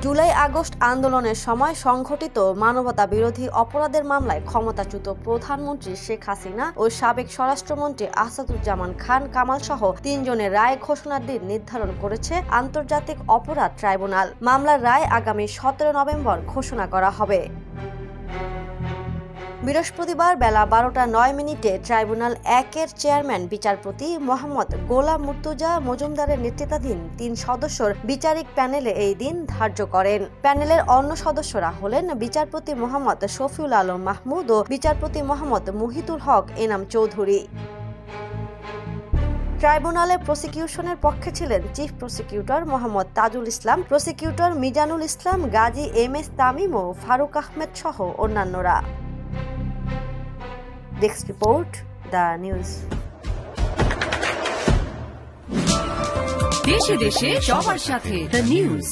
July August আন্দোলনের সময় সংঘটিত মানবতা বিরোধী অপরাধের মামলায় ক্ষমতাচ্যুত প্রধানমন্ত্রী শেখ হাসিনা ও সাবেক স্বরাষ্ট্রমন্ত্রী আসাদুজ্জামান খান কামাল সহ ৩ জনের রায় ঘোষণার দিন নির্ধারণ করেছে আন্তর্জাতিক অপরাধ ট্রাইব্যুনাল। মামলার রায় আগামী ১৭ নভেম্বর ঘোষণা করা হবে। বৃহস্পতিবার বেলা ১২টা ৯ মিনিটে ট্রাইব্যুনাল ১-এর চেয়ারম্যান বিচারপতি মোহাম্মদ গোলাম মুর্তুজা মজুমদারের নেতৃত্বাধীন ৩ সদস্যের বিচারিক প্যানেলে এই দিন ধার্য করেন। প্যানেলের অন্য সদস্যরা হলেন বিচারপতি মোহাম্মদ শফিউল আলম মাহমুদ ও বিচারপতি মোহাম্মদ মুহিতুল হক এনাম চৌধুরী। ট্রাইব্যুনালে প্রসিকিউশনের পক্ষে ছিলেন chief prosecutor Mohammad Tajul Islam, prosecutor Mizanul Islam, Gazi M S. Tamim ও ফারুক আহমেদ সহ অন্যান্যরা। Desk report, The News. দেশে দেশে সবার সাথে The News.